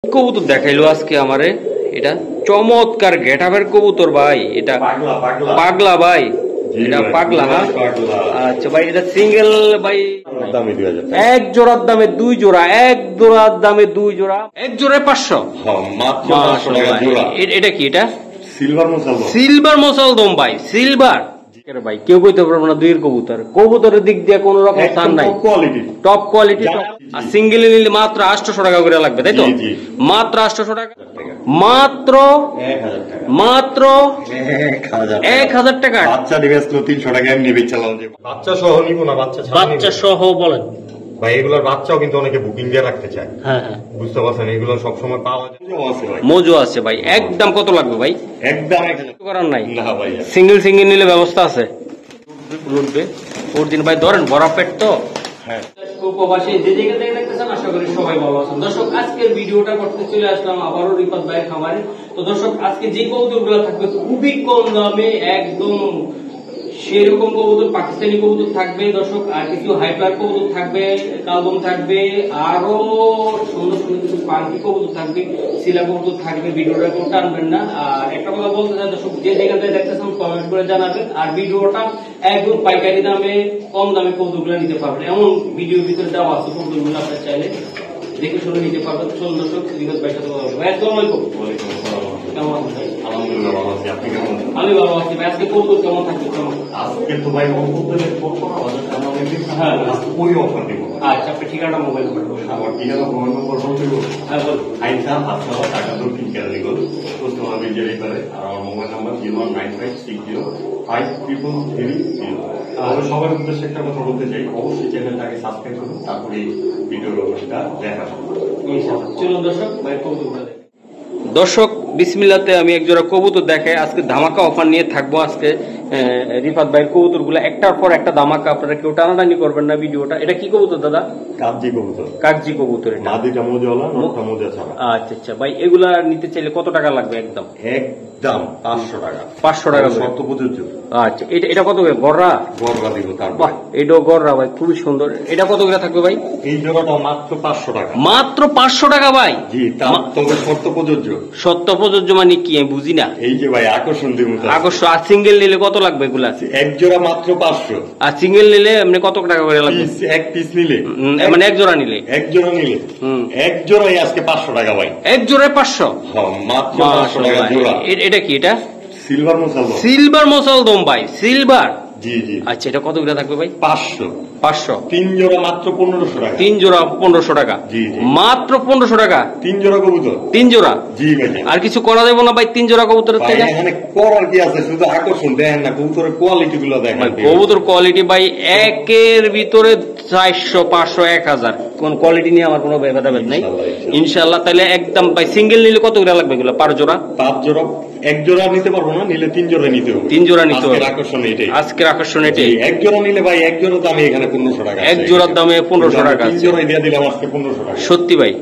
কবুতর দেখাইলো আজকে আমারে, এটা চমৎকার গেটআপের কবুতর ভাই, এটা পাগলা ভাই, এটা পাগলা। হ্যাঁ আচ্ছা ভাই, এটা সিঙ্গেল ভাই, এক জোড়ার দামে দুই জোড়া, এক জোড়ার দামে দুই জোড়া, এক জোড়ায় 500। এটা কি? এটা সিলভার মোসালদম ভাই, সিলভার ভাই। কেউ কইতে পারবো না দুইয়ের কবুতর, কবুতরের দিক দিয়ে কোন রকম স্থান নাই, টপ কোয়ালিটি। আর সিঙ্গেল নিলে মাত্র 800 টাকা করে লাগবে, তাই তো? মাত্র 800 টাকা, মাত্র 1000 টাকা। বাচ্চা ডিভাইস 300 টাকা এমনি বেচালাম। যে বাচ্চা সহ নিব না, বাচ্চা সহ বলেন ভাই, এগুলোর বাচ্চাও কিন্তু অনেকে বুকিং দিয়ে রাখতে চায়। হ্যাঁ হ্যাঁ, বুঝতে পারছেন, এগুলো সবসময় পাওয়া যায়। মজু আছে ভাই। একদম কত লাগবে ভাই? একদম 1000 করার নাই না ভাই, সিঙ্গেল নিলে ব্যবস্থা আছে। উঠবে দিন ভাই, ধরেন বড় পেট তো। হ্যাঁ, উপবাসী যে জায়গা থেকে দেখতেছেন, আশা করি সবাই ভালো আছেন। দর্শক, আজকের ভিডিওটা করতে চলে আসলাম আবারও রিফাত ভাইয়ের খামারে। তো দর্শক, আজকে যে কবুতরগুলো থাকবে খুবই কম দামে, একদম সেরকম কবুতর, পাকিস্তানি কবুতর থাকবে দর্শক, আর কিছু হাইপার কবুতর থাকবে, কালবম থাকবে, আরো সুন্দর সুন্দর কিছু পাখি কবুতর থাকবে, শিলা কবুতর থাকবে। ভিডিওটা কেউ টানবেন না। আর একটা কথা বলতে চাই দর্শক, যে জায়গাতে দেখতেছেন কমেন্ট করে জানাবেন। আর ভিডিওটা একদম পাইকারি দামে, কম দামে কবুতরগুলো নিতে পারবেন, এমন ভিডিওর ভিতরে দেওয়া আছে। কবুতরগুলো আপনারা চাইলে দেখে শুনে নিতে পারবেন। চলুন দর্শক, রিফাত ভাইয়ের সাথে কথা বলবো। আসসালামু আলাইকুম। কেমন আছেন ভাই? আলহামদুলিল্লাহ ভালো আছি, আপনি কেমন আছেন? আমি ভালো আছি ভাই। আজকে কবুতর কেমন থাকবে? আজকে তো ভাই হ্যাঁ, ওই অফার দিব। আচ্ছা, আপনি ঠিকানা মোবাইল নাম্বার বলুন। আমার ঠিকানা মোবাইল নম্বর বলতে হ্যাঁ বলুন। আইসা হাসা টাকা তো তিন কেজি গেল প্রথম আমি জেনে করে। আর আমার মোবাইল নাম্বার 01956053330। তাহলে সবার উদ্দেশ্যে একটা কথা বলতে চাই, অবশ্যই চ্যানেলটাকে সাবস্ক্রাইব করুন, তারপরে ভিডিওর অবস্থা দেখা শুরু। চলুন দর্শক, ভাই কবুতরগুলো দেখেন। দর্শক, বিসমিল্লাতে আমি এক জোড়া কবুতর দেখাই। আজকে ধামাকা অফার নিয়ে থাকবো। আজকে রিফাত ভাইয়ের কবুতর গুলা একটার পর একটা ধামাকা, আপনারা কেউ টানাটানি করবেন না ভিডিওটা। এটা কি কবুতর দাদা? কাগজি কবুতর। কাগজি কবুতর। এটা মাদিটা মোজাওয়ালা, নটটা মোজা ছাড়া। আচ্ছা আচ্ছা ভাই, এগুলা নিতে চাইলে কত টাকা লাগবে? একদম 500 টাকা। 500 টাকা শর্ত প্রযোজ্য। আচ্ছা, এটা কত করে? গড়রা গড়রা দিব তারপর। বাহ, এটাও গড়রা ভাই, খুবই সুন্দর। এটা কত করে থাকবে ভাই? এই জোড়াটা মাত্র 500 টাকা। মাত্র 500 টাকা ভাই? জি, তবে শর্ত প্রযোজ্য। সত্য প্রযোজ্য মানে কি আমি বুঝি না। এই যে ভাই আকর্ষণ দিব। আকর্ষণ। আর সিঙ্গেল নিলে কত লাগবে এগুলা? এক জোড়া মাত্র 500। আর সিঙ্গেল নিলে এমনি কত টাকা করে লাগবে? এক পিস নিলে, মানে এক জোড়া নিলে? এক জোড়া নিলে, এক জোড়াই আজকে 500 টাকা ভাই। এক জোড়ায় 500? মাত্র 500 টাকা জোড়া। এটা কি? এটা সিলভার মোসালদম। সিলভার মোসালদম ভাই, সিলভার। জি জি। আচ্ছা, এটা কত করে থাকবে ভাই? 500। 3 জোড়া মাত্র 1500 টাকা। 3 জোড়া 1500 টাকা? জি জি, মাত্র 1500 টাকা। 3 জোড়া কবুতর। 3 জোড়া? জি ভাই। আর কিছু করা যাবে না ভাই 3 জোড়া কবুতরের থেকে? এখানে করার কি আছে, শুধু আকর্ষণ দেখেন না, কবুতরের কোয়ালিটি গুলো দেখেন। কবুতর কোয়ালিটি ভাই একের ভিতরে 400 500 1000, কোন কোয়ালিটি নিয়ে আমার কোনো ভেদাভেদ নাই ইনশাআল্লাহ। তাহলে একদম ভাই সিঙ্গেল নিলে কত করে লাগবে এগুলো? 5 জোড়া? 5 জোড়া। এক জোড়া নিতে পারবো না, নিলে 3 জোড়া নিতে হবে। 3 জোড়া নিতে হবে। আজকের আকর্ষণ এটাই। আজকের আকর্ষণ এটাই। এক জোড়া নিলে ভাই, এক জোড়া দামে এখানে 1500 টাকা। এক জোড়ার দামে 1500 টাকা। 3 জোড়াই দিয়ে দিলাম আজকে 1500 টাকা। সত্যি ভাই?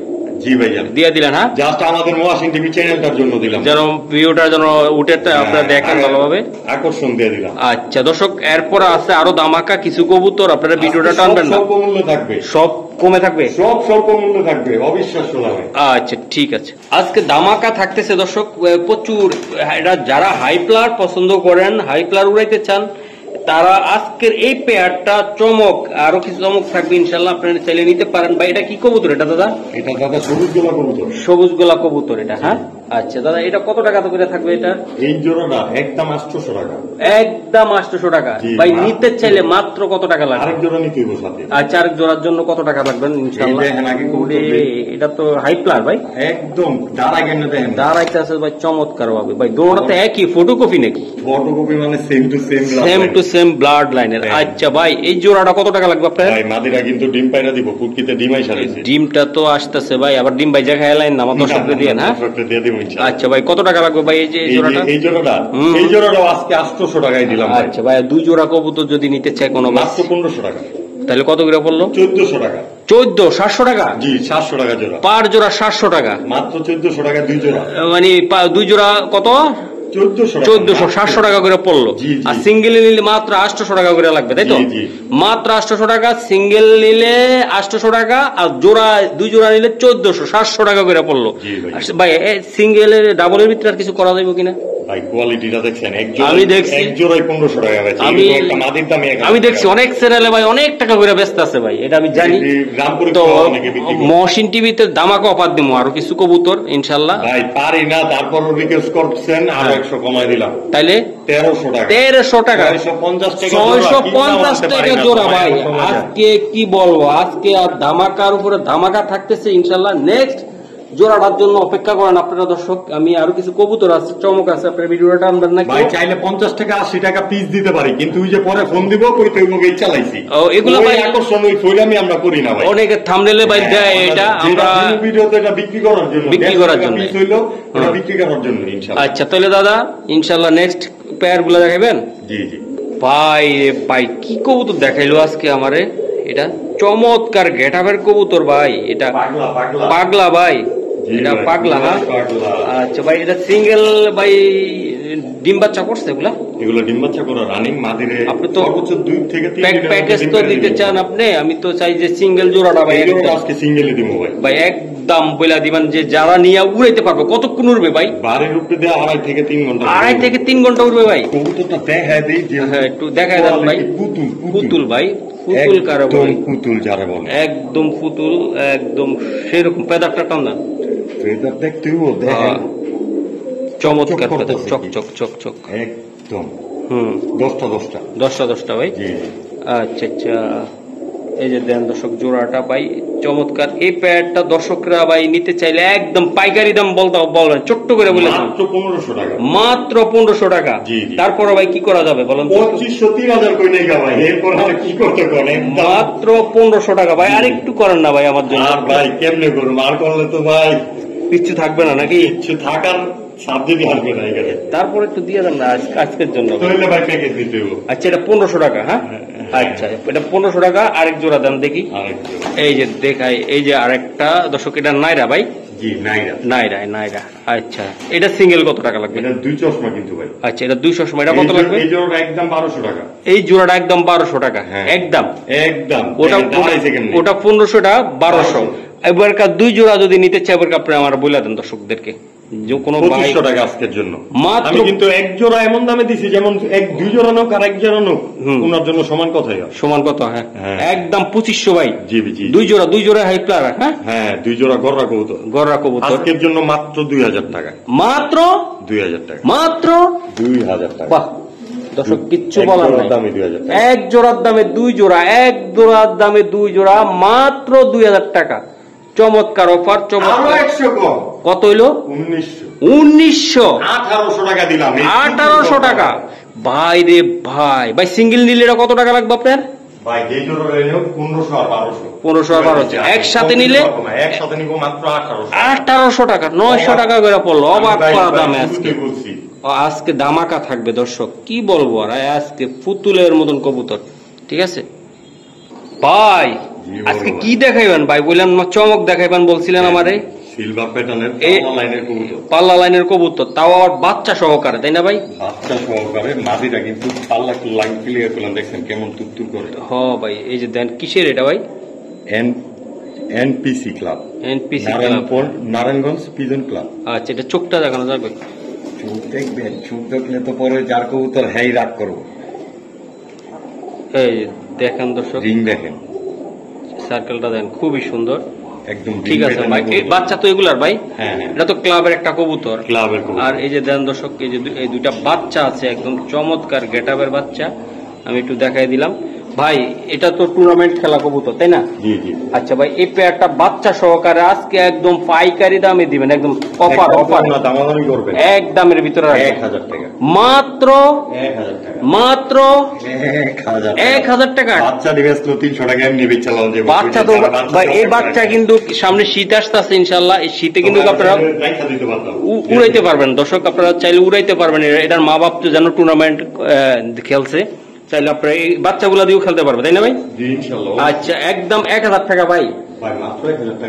জি ভাই, দিয়ে দিলেন। হ্যাঁ, জাস্ট আমাদের ওয়াশিং টিভি চ্যানেলটার জন্য দিলাম, যেন ভিডিওটা যেন উঠে আপনারা দেখেন ভালোভাবে, আকর্ষণ দিয়ে দিলাম। আচ্ছা দর্শক, এরপর আছে আরো দামাকা কিছু কবুতর, আপনারা ভিডিওটা টানবেন না। স্বল্প মূল্য থাকবে, সব কমে থাকবে, সব স্বল্প মূল্য থাকবে, অবিশ্বাস্য দামে। আচ্ছা ঠিক আছে, আজকে দামাকা থাকতেছে দর্শক প্রচুর। এটা যারা হাই প্লার পছন্দ করেন, হাই প্লার উড়াইতে চান, তারা আজকের এই পেয়ারটা চমক, আরো কিছু চমক থাকবে ইনশাল্লাহ, আপনারা চাইলে নিতে পারেন। ভাই এটা কি কবুতর? এটা দাদা এটা দাদা সবুজ গোলা কবুতর। সবুজ গোলা কবুতর এটা? হ্যাঁ আচ্ছা দাদা, এটা কত টাকা করে থাকবে? এটা এই জোড়াটা একদম 800 টাকা। একদম 800 টাকা ভাই। নিতে চাইলে মাত্র কত টাকা লাগবে? আরেক জোড়া নিতে হবে সাথে। আচ্ছা, আরেক জোড়ার জন্য কত টাকা লাগবে ইনশাআল্লাহ? এটা তো হাই প্লার ভাই, একদম দাঁড়া কেন দেখেন, দাঁড়াইতে আছে ভাই চমৎকার ভাবে ভাই। দোনোটাতে একই ফটোকপি নাকি? ফটোকপি মানে same to same, same to same blood লাইনের। আচ্ছা ভাই, এই জোড়াটা কত টাকা লাগবে আপনার? ভাই মাদিরা কিন্তু ডিম পায়রা দিব, ফুটকিতে ডিমাই সারাইছে। ডিমটা তো আসতেছে ভাই, আবার ডিম ভাই জায়গায় লাইন না, আমার দর্শকদের দিয়ে না? দিয়ে দিব ইনশাআল্লাহ। আচ্ছা ভাই, কত টাকা লাগবে ভাই এই যে জোড়াটা? এই জোড়াটা আজকে 800 টাকায় দিলাম। আচ্ছা ভাই, দুই জোড়া কবুতর যদি নিতে চাই কোনো, মাত্র 1500 টাকা। তাহলে কত করে পড়লো? 1400 টাকা। 700 টাকা? জি, 700 টাকা জোড়া। পার জোড়া 700 টাকা? মাত্র 1400 টাকা দুই জোড়া। মানে দুই জোড়া কত? 1400 700 টাকা করে পড়লো। আর সিঙ্গেল নিলে মাত্র 800 টাকা করে লাগবে, তাই তো? মাত্র 800 টাকা, সিঙ্গেল নিলে 800 টাকা, আর জোড়া 2 জোড়া নিলে 1400 700 টাকা করে পড়লো। ভাই সিঙ্গেলের ডাবলের ভিতরে আর কিছু করা যাবে কিনা? ভাই কোয়ালিটিটা দেখছেন, আমি দেখছি এক জোড়ায় 1500 টাকা বেচে, একটা মাদির দামে আমি দেখছি অনেক চ্যানেলে ভাই অনেক টাকা করে ব্যস্ত আছে ভাই, এটা আমি জানি। তো মহসিন টিভিতে ধামাকা অফার দিমু আরো কিছু কবুতর ইনশাআল্লাহ। ভাই পারি না, তারপর রিকোয়েস্ট করছেন আর 100 কমাই দিলাম, তাইলে 1300 টাকা 650 টাকা জোড়া। ভাই আজকে কি বলবো, আজকে আর ধামাকার উপরে ধামাকা থাকতেছে ইনশাআল্লাহ। নেক্সট জোড়াটার জন্য অপেক্ষা করেন আপনারা দর্শক। আমি আরো কিছু কবুতর আছে, চমক আছে, আপনার ভিডিওটা টানবেন না? ভাই চাইলে 50 টাকা 80 টাকা পিস দিতে পারি, কিন্তু ওই যে পরে ফোন দিব কইতে ওই চালাইছি। ও এগুলো ভাই আকর্ষণ ওই ফইলামি আমরা করি না ভাই। অনেকে থাম্বনেলে ভাই দেয়, এটা আমরা ভিডিওতে এটা বিক্রি করার জন্য, বিক্রি করার জন্য পিস হইলো এটা বিক্রি করার জন্য ইনশাআল্লাহ। আচ্ছা তাহলে দাদা ইনশাআল্লাহ নেক্সট পেয়ার গুলো দেখাবেন। জি জি ভাই ভাই কি কবুতর দেখাইলো আজকে আমারে, এটা চমৎকার গেটআপের কবুতর ভাই, এটা পাগলা ভাই, এটা পাগলা। হ্যাঁ আচ্ছা ভাই, এটা সিঙ্গেল ভাই ডিম বাচ্চা করছে এগুলা? এগুলো ডিম বাচ্চা করা রানিং মাদিরে। আপনি তো সর্বোচ্চ 2 থেকে 3 প্যাকেজ তো দিতে চান আপনি, আমি তো চাই যে সিঙ্গেল জোড়াটা ভাই আজকে সিঙ্গেলই দিব ভাই। ভাই একদম বইলা দিবেন যে যারা নিয়ে উড়াইতে পারবে। কতক্ষণ উড়বে ভাই? বাড়ির উপরে দেয়া 2.5 থেকে 3 ঘন্টা। 2.5 থেকে 3 ঘন্টা উড়বে ভাই। কবুতরটা দেখায় দেই যে, হ্যাঁ একটু দেখায় দেন ভাই। পুতুল ভাই, পুতুল কারে বলে? পুতুল যারা বলে, একদম পুতুল, একদম সেরকম পেদারটা টান না, পেদার দেখতেও দেখেন চমৎকার পেদার, চক চক চক চক একদম। 10টা ভাই। আচ্ছা আচ্ছা, এই যে দেন দর্শক জোড়াটা ভাই চমৎকার। এই প্যাডটা দর্শকরা ভাই নিতে চাইলে একদম পাইকারি দাম বলবেন, ছোট্ট করে বলে মাত্র 1500 টাকা, মাত্র 1500 টাকা। তারপরে ভাই কি করা যাবে বলেন? 2500 3000 কই নেই ভাই, এরপর আর কি করতে পারেন? মাত্র 1500 টাকা ভাই। আর একটু করেন না ভাই আমার জন্য। আর ভাই কেমনে করব, আর করলে তো ভাই কিচ্ছু থাকবে না নাকি? কিছু থাকার সাবজেক্টই আসবে না এখানে। তারপরে একটু দিয়ে দেন না আজকের জন্য। তাহলে ভাই প্যাকেজ দিতে হবে। আচ্ছা এটা 1500 টাকা। হ্যাঁ আচ্ছা এটা 1500 টাকা। আরেক জোড়া দেন দেখি। এই যে দেখাই, এই যে আরেকটা দর্শক, এটা নাইরা ভাই। জি নাইরা নাইরা নাইরা। আচ্ছা এটা সিঙ্গেল কত টাকা লাগবে? এটা 2 চশমা কিন্তু ভাই। আচ্ছা এটা 2 চশমা, এটা কত লাগবে? এই জোড়াটা একদম 1200 টাকা। এই জোড়াটা একদম 1200 টাকা একদম একদম। ওটা 1500 টা 1200। এবারকার 2 জোড়া যদি নিতে চাই এবার আপনি আমার বলে দেন দর্শকদেরকে যে কোনো 2500 টাকা আজকের জন্য। আমি কিন্তু এক জোড়া এমন দামে দিছি যেমন 2 জোড়া নোক আর 1 জোড়া নোক ওনার জন্য সমান কথাই হয়। সমান কথা। হ্যাঁ একদম 2500 ভাই। জি জি। 2 জোড়া হাই প্লার। হ্যাঁ 2 জোড়া গররা কবুতর আজকের জন্য মাত্র 2000 টাকা। মাত্র 2000 টাকা। মাত্র 2000 টাকা। বাহ দর্শক কিচ্ছু বলার নাই। দামে 2000 টাকা। এক জোড়ার দামে 2 জোড়া, এক জোড়ার দামে 2 জোড়া, মাত্র 2000 টাকা। চমৎকার অফার। চমৎকার। 100 কম। কত হইলো? 1900। 1800 টাকা দিলাম। 1800 টাকা ভাই রে ভাই। ভাই সিঙ্গেল নিলে এটা কত টাকা লাগবে আপনার? ভাই এই জোড়া নিলে 1500 আর 1200। 1500 আর 1200 একসাথে নিলে? একসাথে নিব মাত্র 1800। 1800 টাকা, 900 টাকা করে পড়লো। অবাক করা দামে আজকে। আজকে ধামাকা থাকবে দর্শক, কি বলবো আর। আজকে পুতুলের মতন কবুতর। ঠিক আছে ভাই, আজকে কি দেখাইবেন ভাই? বললাম না চমক দেখাইবেন বলছিলেন আমারে। সিলভার প্যাটার্নের পাল্লা লাইনের কবুতর, তাও আবার বাচ্চা সহকারে, তাই না ভাই? বাচ্চা সহকারে। মাদিটা কিন্তু পাল্লা লাইন ক্লিয়ার করলাম, দেখছেন কেমন তুকতুক করে। হ্যাঁ ভাই, এই যে দেন কিসের এটা ভাই? NPC club, NPC Narayanganj pigeon club. আচ্ছা এটা চোখটা দেখানো যাবে? চোখ দেখবেন, চোখ দেখলে তো পরে যার কবুতর হ্যাঁ রাগ করবো। এই দেখেন দর্শক, রিং দেখেন, সার্কেলটা দেন, খুবই সুন্দর একদম ঠিক আছে ভাই। বাচ্চা তো এগুলার ভাই? হ্যাঁ এটা তো ক্লাবের একটা কবুতর। ক্লাবের কবুতর। আর এই যে দেন দর্শক, এই যে এই 2টা বাচ্চা আছে, একদম চমৎকার গেটআপের বাচ্চা। আমি একটু দেখাই দিলাম ভাই। এটা তো টুর্নামেন্ট খেলা কবুতর, তাই না? জি জি। আচ্ছা ভাই, এই পেয়ারটা বাচ্চা সহকারে আজকে একদম পাইকারি দামে দিবেন, একদম অফার। দামাদামি করবেন, এক দামের ভিতরে 1000 টাকা মাত্র। 1000 টাকা মাত্র 1000 টাকা। বাচ্চা ডিভাইস তো 300 টাকা এমনি বেচালাম যে বাচ্চা তো ভাই। এই বাচ্চা কিন্তু সামনে শীত আসতেছে ইনশাআল্লাহ, এই শীতে কিন্তু আপনারা উড়াইতে পারবেন দর্শক, আপনারা চাইলে উড়াইতে পারবেন। এটার মা বাপ তো যেন টুর্নামেন্ট খেলছে, চাইলে আপনারা এই বাচ্চাগুলা দিয়েও খেলতে পারবে, তাই না ভাই? আচ্ছা একদম 1000 টাকা ভাই।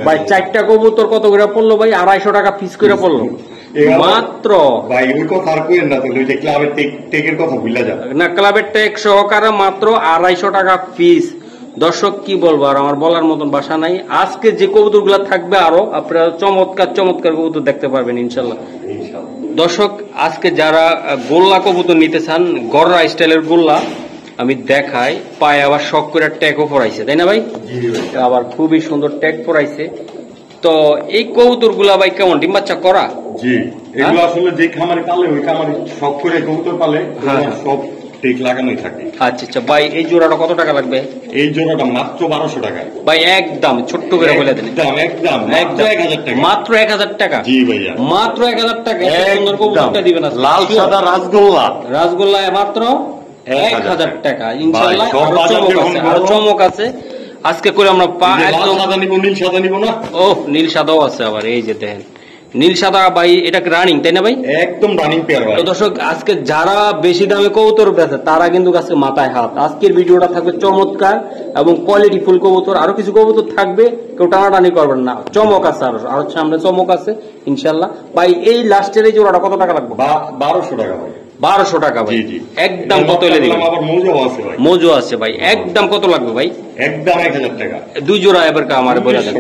ভাই 4টা কবুতর কত করে পড়লো ভাই? 250 টাকা পিস করে পড়লো। মাত্র ভাই ওই কথা আর কইেন না, তাহলে ওই যে ক্লাবের টেকের কথা ভুলে যান না, ক্লাবের ট্যাগ সহকারে মাত্র 250 টাকা পিস। দর্শক কি বলবো আর, আমার বলার মতন ভাষা নাই। আজকে যে কবুতর গুলা থাকবে আরো আপনারা চমৎকার চমৎকার কবুতর দেখতে পারবেন ইনশাল্লাহ। দর্শক আজকে যারা গোল্লা কবুতর নিতে চান, গররা স্টাইলের গোল্লা আমি দেখাই, পায়ে আবার শখ করে ট্যাগও পরাইছে, তাই না ভাই? আবার খুবই সুন্দর ট্যাগ পরাইছে। তো এই কবুতর গুলা ভাই কেমন ডিম বাচ্চা করা? জি, এগুলো আসলে যে খামারে পালে ওই খামারে শখ করে কবুতর পালে সব টেক লাগানোই থাকে। আচ্ছা আচ্ছা ভাই, এই জোড়াটা কত টাকা লাগবে? এই জোড়াটা মাত্র 1200 টাকা ভাই, একদম ছোট্ট করে বলে দেন। একদম মাত্র 1000 টাকা। মাত্র 1000 টাকা? জি ভাইয়া, মাত্র 1000 টাকা। সুন্দর কবুতরটা দিবেন আজকে। লাল সাদা রাসগোল্লা, রাসগোল্লা মাত্র 1000 টাকা। ইনশাআল্লাহ আরো চমক আছে আজকে করে আমরা একদম সাদা নিব, নীল সাদা নিব না? ও নীল সাদাও আছে আবার, এই যে দেখেন নীল সাদা ভাই, এটা রানিং তাই না ভাই? একদম রানিং পেয়ার ভাই। তো দর্শক আজকে যারা বেশি দামে কবুতর বেচে তারা কিন্তু আজকে মাথায় হাত। আজকের ভিডিওটা থাকবে চমৎকার এবং কোয়ালিটি ফুল কবুতর। আরো কিছু কবুতর থাকবে, কেউ টানাটানি করবেন না, চমক আছে আরো সামনে চমক আছে ইনশাল্লাহ। ভাই এই লাস্টের এই জোড়াটা কত টাকা লাগবে? 1200 টাকা ভাই। 1200 টাকা ভাই, একদম কত এলে দিবেন? আবার মজু আছে ভাই, মজু আছে ভাই, একদম কত লাগবে ভাই? একদম 1000 টাকা। দুই জোড়া এবার আমার বলে দেন।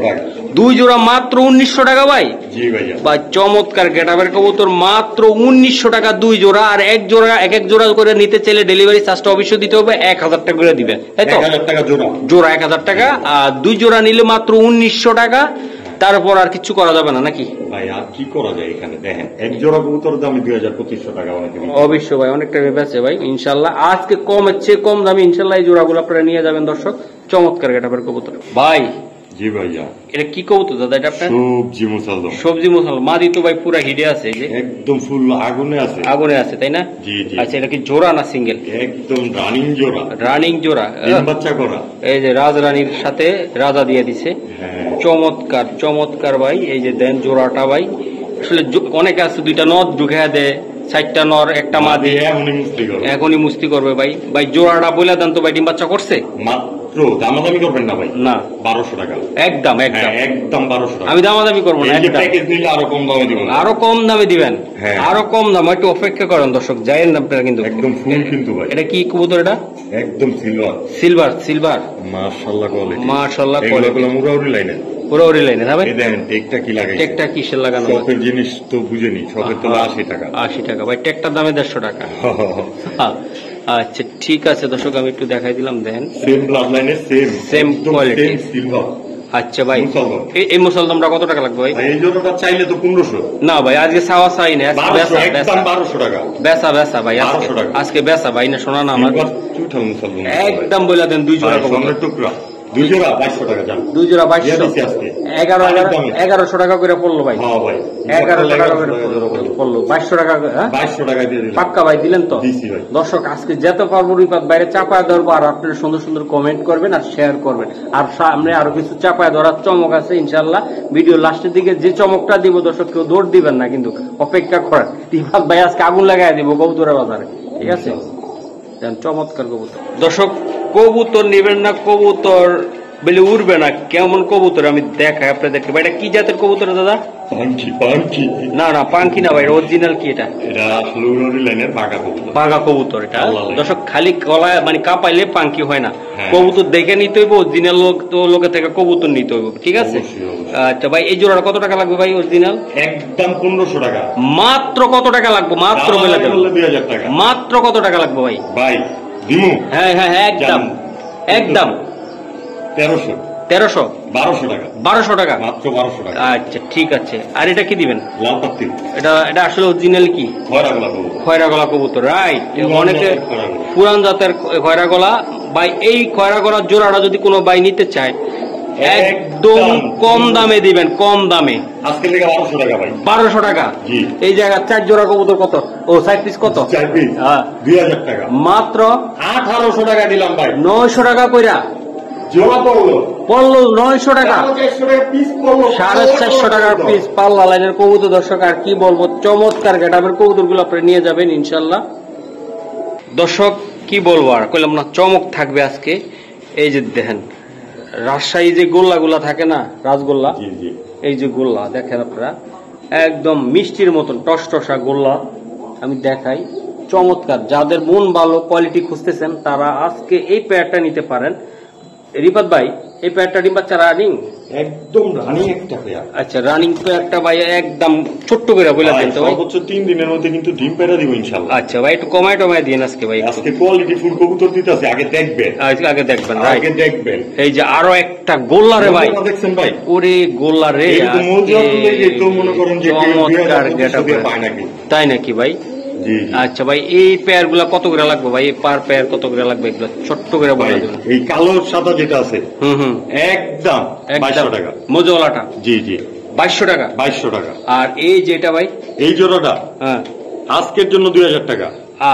দুই জোড়া মাত্র 1900 টাকা ভাই। জি ভাইয়া ভাই চমৎকার গেটাবের কবুতর, মাত্র 1900 টাকা দুই জোড়া। আর এক জোড়া এক জোড়া করে নিতে চাইলে ডেলিভারি চার্জটা অবশ্যই দিতে হবে, 1000 টাকা করে দিবেন, তাই তো? 1000 টাকা জোড়া, জোড়া 1000 টাকা। আর দুই জোড়া নিলে মাত্র 1900 টাকা। তারপর আর কিছু করা যাবে না নাকি ভাই? আর কি করা যায় এখানে? দেখেন এক জোড়া কবুতর দাম 2500 টাকা। অবশ্যই ভাই, অনেকটা বেঁচে ভাই ইনশাল্লাহ। আজকে কমের চেয়ে কম দামে ইনশাল্লাহ এই জোড়াগুলো আপনারা নিয়ে যাবেন দর্শক। চমৎকার গেটাবের কবুতর ভাই। জি ভাইয়া, এটা কি কবুতর দাদা? এটা আপনার সবজি মুসালদম। সবজি মুসালদম। মাদি তো ভাই পুরা হিটে আছে, এই যে একদম ফুল আগুনে আছে। আগুনে আছে তাই না? জি জি। আচ্ছা, এটা কি জোড়া না সিঙ্গেল? একদম রানিং জোড়া। রানিং জোড়া, ডিম বাচ্চা করা। এই যে রাজরানীর সাথে রাজা দিয়ে দিছে। হ্যাঁ, চমৎকার চমৎকার ভাই। এই যে দেন জোড়াটা ভাই, আসলে অনেকে আছে দুইটা নদ ঢুকে দেয়, 4টা নর একটা মাদি, এখনই মুস্তি করবে ভাই। ভাই জোড়াটা বলে দেন তো ভাই, ডিম বাচ্চা করছে? মাত্র দামাদামি করবেন না ভাই, না 1200 টাকা একদম একদম একদম 1200 টাকা। আমি দামাদামি করবো না, প্যাকেজ নিলে আরো কম দামে দিবেন। আরো কম দামে দিবেন, হ্যাঁ আরো কম দাম। একটু অপেক্ষা করেন দর্শক, যাইয়েন আপনারা কিন্তু। একদম ফুল কিন্তু ভাই। এটা কি কবুতর? এটা একদম সিলভার। সিলভার সিলভার, মাশাআল্লাহ কোয়ালিটি, মাশাআল্লাহ কোয়ালিটি। এগুলো মুরাউরি লাইনে, পুরো ওরি লাইনে না ভাই? এই দেখেন টেকটা কি লাগাই, টেকটা কিসের লাগানো? শপের জিনিস তো বুঝেনি, শপের তো 80 টাকা। 80 টাকা ভাই, টেকটার দামে 150 টাকা। আচ্ছা ঠিক আছে দর্শক, আমি একটু দেখাই দিলাম। দেখেন সেম ব্লাড লাইনে, সেম কোয়ালিটি, সিলভার। আচ্ছা ভাই, এই মুসলদমটা কত টাকা লাগবে ভাই? এই জন্যটা চাইলে তো 1500। না ভাই, আজকে চাওয়া চাই না, একদম 1200 টাকা। বেচা ভাই, আজকে বেচা ভাই না, শোনা না আমার একদম বলে দেন। দুই জোড়া টুকরা, দুই জোড়া 2200 টাকা যান। দুই জোড়া 1100 টাকা করে পড়লো ভাই। হ্যাঁ ভাই, 1100 টাকা করে পড়লো, 2200 টাকা। 2200 টাকা দিয়ে দিলাম। পাক্কা ভাই দিলেন তো? দিছি ভাই। দর্শক আজকে যেতে পারবো রিপাত বাইরে চাপায় ধরবো, আর আপনারা সুন্দর সুন্দর কমেন্ট করবেন আর শেয়ার করবেন। আর সামনে আরো কিছু চাপায় ধরার চমক আছে ইনশাল্লাহ। ভিডিও লাস্টের দিকে যে চমকটা দিব দর্শক, কেউ দৌড় দিবেন না কিন্তু, অপেক্ষা করেন। রিপাত ভাই আজকে আগুন লাগাই দিব কবুতরের বাজারে, ঠিক আছে? চমৎকার কবুতর দর্শক, কবুতর নিবেন না, কবুতর বলে উড়বে না, কেমন কবুতর আমি দেখাই আপনাদেরকে। ভাই এটা কি জাতের কবুতর দাদা? পাঙ্কি। না না পাঙ্কি না ভাই, অরিজিনাল কি এটা? এটা আসলে উড়াউড়ি লাইনের বাঘা কবুতর। বাঘা কবুতর এটা দর্শক, খালি গলায় মানে কাঁপাইলে পাঙ্কি হয় না। হ্যাঁ। কবুতর দেখে নিতে হইব, অরিজিনাল লোকের থেকে কবুতর নিতে হইব, ঠিক আছে? আচ্ছা ভাই, এই জোড়াটা কত টাকা লাগবে ভাই অরিজিনাল? একদম 1500 টাকা। মাত্র কত টাকা লাগবে? মাত্র বলে দেন, 2000 টাকা। মাত্র কত টাকা লাগবে ভাই? ভাই দিমু। হ্যাঁ হ্যাঁ হ্যাঁ, একদম একদম 1300 1200 টাকা। 1200 টাকা মাত্র 1200 টাকা। আচ্ছা ঠিক আছে। আর এটা কি দিবেন? লাল পাত্তি। এটা আসলে অরিজিনাল কি? খয়রা গলা কবুতর, রাইট। অনেকে পুরান জাতের খয়রা গলা। ভাই এই খয়রা গলার জোড়াটা যদি কোনো ভাই নিতে চায় একদম কম দামে দিবেন, কম দামে। আজকে থেকে 1200 টাকা ভাই। 1200 টাকা। এই জায়গায় 4 জোড়া কবুতর কত? ও 4 পিস কত? 4 পিস 2000 টাকা। মাত্র 1800 টাকা দিলাম ভাই। 900 টাকা কইরা জোড়া পড়লো 900 টাকা, 450 টাকার পিস পাল্লা লাইনের কবুতর। দর্শক আর কি বলবো, চমৎকার গেটাবের কবুতর গুলো আপনি নিয়ে যাবেন ইনশাল্লাহ। দর্শক কি বলবো আর, কইলাম না চমক থাকবে আজকে। এই যে দেখেন রাজশাহী যে গোল্লা গুলা থাকে না, রাজগোল্লা, এই যে গোল্লা দেখেন আপনারা, একদম মিষ্টির মতন টসটসা গোল্লা আমি দেখাই, চমৎকার। যাদের মন ভালো কোয়ালিটি খুঁজতেছেন তারা আজকে এই পেয়ারটা নিতে পারেন। রিপাত ভাই, এই পেয়ারটা ডিম বাচ্চা রানিং? একদম রানিং একটা পেয়ার। আচ্ছা, রানিং পেয়ারটা ভাই একদম ছোট্ট করে বলে দেন তো ভাই। সর্বোচ্চ 3 দিনের মধ্যে কিন্তু ডিম পেড়া দিব ইনশাআল্লাহ। আচ্ছা ভাই, একটু কমায় টমায় দিন আজকে ভাই। আজকে কোয়ালিটি ফুল কবুতর দিতেছে, আগে দেখবেন। আগে দেখবেন, আগে দেখবেন। এই যে আরো একটা গোল্লা রে ভাই, দেখছেন ভাই? ওরে গোল্লা রে, এরকম মজা করলে এই তো মনে করেন যে চমৎকার গেটআপ পায় নাকি। তাই নাকি ভাই? জি। আচ্ছা ভাই, এই পেয়ার গুলা কত করে লাগবে ভাই? পার পেয়ার কত করে লাগবে এগুলো ছোট্ট করে বলে দিন। এই কালো সাদা যেটা আছে একদম 2200 টাকা মজওয়ালাটা। জি জি, 2200 টাকা। 2200 টাকা। আর এই যেটা ভাই, এই জোড়াটা হ্যাঁ আজকের জন্য 2000 টাকা।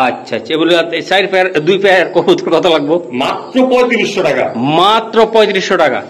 আচ্ছা আচ্ছা, এগুলো 4 পেয়ার 2 পেয়ার কবুতর কত লাগবে? মাত্র 3500 টাকা। মাত্র 3500 টাকা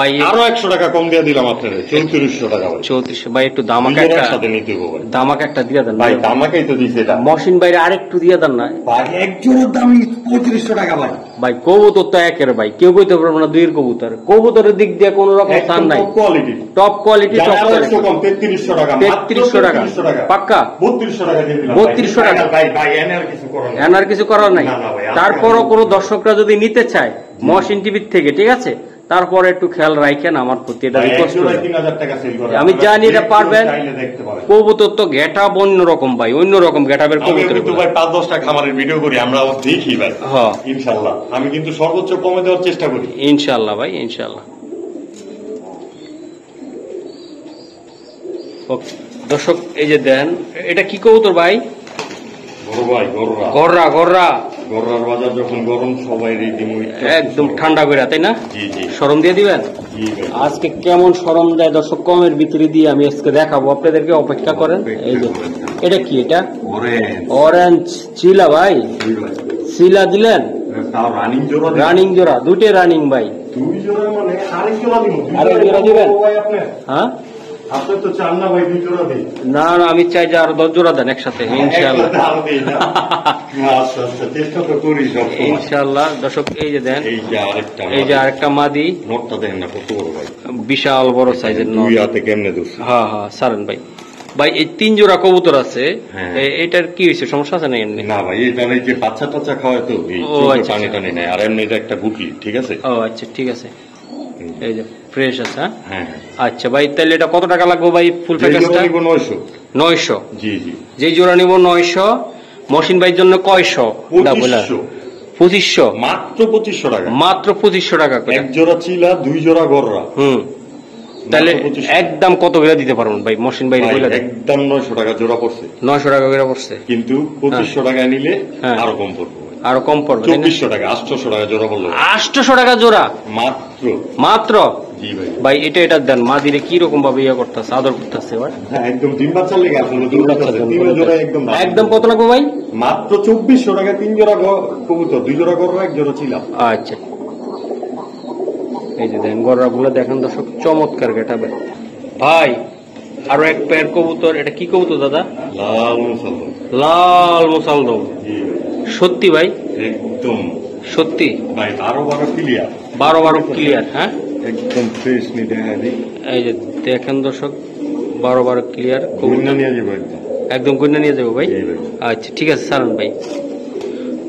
ভাই। আরো 100 টাকা কম দিয়ে দিলাম আপনাদের, 3400 টাকা ভাই। 3400 ভাই, একটু দামাকে একটা সাথে নিতে হবে ভাই। দামাকে একটা দিয়ে দেন ভাই। দামাকেই তো দিছে এটা। মহসিন ভাইরে আরেকটু দিয়ে দেন না ভাই, এক জোড়ার দাম 3500 টাকা ভাই। ভাই কবুতর তো একের ভাই, কেউ কইতে পারবো না দুইয়ের কবুতর। কবুতরের দিক দিয়ে কোন রকম স্থান নাই, top quality. Top quality, top quality. কম 3300 টাকা। 3300 টাকা পাক্কা? 3200 টাকা দিয়ে দিলাম 3200 টাকা ভাই। ভাই এনার কিছু করার নাই, এনার কিছু করার নাই। না, না ভাই, তারপরও কোনো দর্শকরা যদি নিতে চায় মহসিন টিভির থেকে, ঠিক আছে, তারপরে একটু খেয়াল রাখেন আমার প্রতি, এটা রিকোয়েস্ট করি। 3000 টাকা সেল করে আমি জানি এটা পারবেন। দেখতে পারেন কবুতর তো গেটআপ অন্যরকম ভাই, অন্যরকম গেটআপের কবুতর। কিন্তু ভাই 5-10টা খামারের ভিডিও করি আমরা, দেখি ভাই। হ্যাঁ ইনশাআল্লাহ আমি কিন্তু সর্বোচ্চ কমে দেওয়ার চেষ্টা করি ইনশাআল্লাহ ভাই, ইনশাআল্লাহ। ওকে দর্শক, এই যে দেন, এটা কি কবুতর ভাই? বড় ভাই গররা। গররা, গররা। গররার বাজার যখন গরম সবাই রেডি একদম ঠান্ডা করে, তাই না? জি জি শরম দিয়ে দিবেন। জি ভাই। আজকে কেমন শরম দেয় দর্শক কমের ভিতরে দিয়ে আমি আজকে দেখাবো আপনাদেরকে, অপেক্ষা করেন। এই যে এটা কি? এটা অরেঞ্জ চিলা ভাই। জি ভাই। চিলা দিলেন? তাও রানিং জোড়া। রানিং জোড়া, দুইটাই রানিং ভাই। 2 জোড়া মানে আরেক জোড়া দিব। আরেক জোড়া দিবেন? ভাই আপনি, হ্যাঁ আপনি তো চান না ভাই 2 জোড়া দিই? না না, আমি চাই যে আরো 10 জোড়া দেন একসাথে, ইনশাআল্লাহ। আরো দেই না। আচ্ছা আচ্ছা, চেষ্টা তো করি সব সময়। ইনশাআল্লাহ। দর্শক এই যে দেন, এই যে আরেকটা, এই যে আরেকটা মাদি। নটটা দেখেন না কত বড় ভাই, বিশাল বড় সাইজের নট। 2 হাতে কেমনে দূর। হ্যাঁ হ্যাঁ, সারেন ভাই। ভাই এই 3 জোড়া কবুতর আছে, হ্যাঁ। এটার কি হয়েছে, সমস্যা আছে না? এমনি? না ভাই, এটা এই যে বাচ্চা টাচ্চা খাওয়ায় তো এই ও, আচ্ছা। টানি টানি নেয়, আর এমনি এটা একটা গুটি, ঠিক আছে? ও আচ্ছা, ঠিক আছে। এই যে ফ্রেশ আছে। হ্যাঁ। আচ্ছা ভাই, তাহলে এটা কত টাকা লাগবে ভাই ফুল প্যাকেজটা? 900। 900? জি জি। যেই জোড়া নিব 900। মহসিন ভাইয়ের জন্য কয়শো? 2500। 2500? মাত্র 2500 টাকা। মাত্র 2500 টাকা করে। এক জোড়া চিলা, 2 জোড়া গররা। তাহলে মাত্র 2500 একদম কত করে দিতে পারবেন ভাই মহসিন ভাই? ভাই, একদম 900 টাকা জোড়া পড়ছে। 900 টাকা করে পড়ছে, কিন্তু 2500 টাকা নিলে হ্যাঁ। আরো কম পড়বে। আরো কম পড়বে, তাই না? 2400 টাকা, 800 টাকা জোড়া বললো। 800 টাকা জোড়া মাত্র। মাত্র? জি ভাই। ভাই এটা দেন, মাদিরে কি রকম ভাবে ইয়া করতেছে, আদর করতেছে ভাই। হ্যাঁ, একদম ডিম বাচ্চার লেগে আসলে ডিম বাচ্চা জোড়া একদম একদম কত লাগবে ভাই? মাত্র 2400 টাকা 3 জোড়া কবুতর, 2 জোড়া গররা, 1 জোড়া ছিলাম। আচ্ছা, এই যে দেন গররা গুলো দেখেন দর্শক, চমৎকার গেটাবে ভাই। আরো এক পেয়ার কবুতর, এটা কি কবুতর দাদা? লাল মুসলমান। লাল মুসালদম। জি ভাই। সত্যি ভাই? একদম সত্যি ভাই, 12 ক্লিয়ার। 12 ক্লিয়ার। হ্যাঁ, একদম ফ্রেশ নি দেখা দি। এই যে দেখেন দর্শক, 12 ক্লিয়ার কবুতর নিয়ে যাবো একদম গুন্না নিয়ে যাবো ভাই। জি ভাই। আচ্ছা ঠিক আছে সারান ভাই,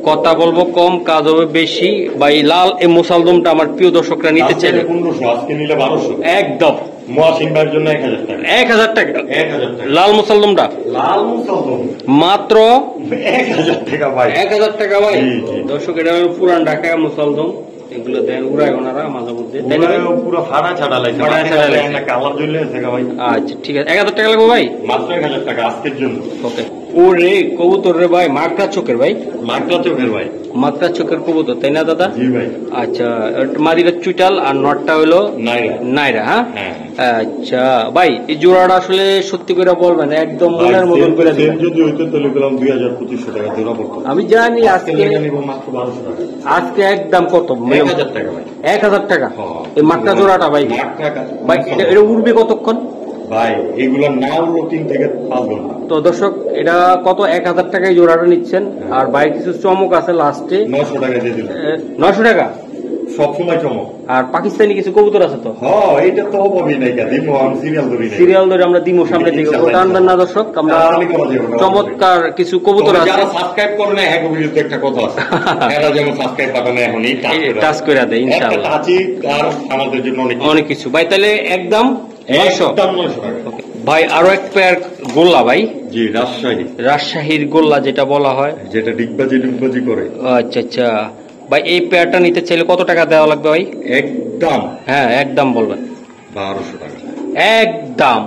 কথা বলবো কম, কাজ হবে বেশি ভাই। লাল এই মুসালদমটা আমার প্রিয় দর্শকরা নিতে চাইলে 1500, আজকে নিলে 1200। একদম মহসিন ভাইয়ের জন্য 1000 টাকা। 1000 টাকা 1000 টাকা লাল মুসালদমটা লাল মুসলমান মাত্র 1000 টাকা ভাই। 1000 টাকা ভাই। জি, জি। দর্শক এটা হলো পুরান ঢাকা মুসালদম, এগুলো দেন উড়ায় ওনারা মাঝে মধ্যে, তাই না ভাই? পুরো ফাড়া ছাড়া লাগছে, ফাড়া ছাড়া লাগছে। একটা কালার জ্বলে আছে ভাই। আচ্ছা ঠিক আছে, 1000 টাকা লাগবে ভাই। মাত্র 1000 টাকা আজকের জন্য। ওকে। ওরে কবুতর রে ভাই, মাকড়া চোখের ভাই, মাকড়া চোখের ভাই। মাকড়া চোখের কবুতর, তাই না দাদা? জি ভাই। আচ্ছা, মাদিটা চুইটাল আর নটটা হলো নাইরা। নাইরা। হ্যাঁ হ্যাঁ। আচ্ছা ভাই, এই জোড়াটা আসলে সত্যি করে বলবেন, একদম মনের মতন করে সেল দিবেন। যদি হইতো তাহলে গেলাম 2500 টাকা জোড়া পড়তো। আমি জানি আজকে আজকে নিয়ে নিব মাত্র 1200 টাকা। আজকে একদম কত? 1000 টাকা ভাই। 1000 টাকা হ্যাঁ। এই মাকড়া জোড়াটা ভাই। মাকড়া ভাই এটা উড়বে কতক্ষণ ভাই? এগুলো না হলো 3 থেকে 5 ঘন্টা। তো দর্শক, এটা কত? 1000 টাকায় জোড়াটা নিচ্ছেন। আর ভাই কিছু চমক আছে লাস্টে। 900 টাকা দিয়ে দিলাম। 900 টাকা সবসময় চমক। আর পাকিস্তানি কিছু কবুতর আছে তো? হ্যাঁ, এটা তো অভাবই নাই, দিমো আমি সিরিয়াল ধরে আমরা দিমো সামনে দিকে, ওটা আনবেন না দর্শক? আমরা চমৎকার কিছু কবুতর আছে। যারা সাবস্ক্রাইব করে না, হ্যাঁ বিরুদ্ধে একটা কথা আছে, এরা যেমন সাবস্ক্রাইব পাঠানো এখনই টাচ করে দেয় ইনশাআল্লাহ। আর আমাদের জন্য অনেক কিছু ভাই। তাহলে একদম 900 টাকা। ভাই আরো এক পেয়ার গোল্লা ভাই। জি, রাজশাহীর গোল্লা যেটা বলা হয়, যেটা ডিগবাজি করে। আচ্ছা আচ্ছা ভাই, এই পেয়ারটা নিতে চাইলে কত টাকা দেওয়া লাগবে ভাই? একদম, হ্যাঁ একদম বলবেন। 1200 টাকা একদম।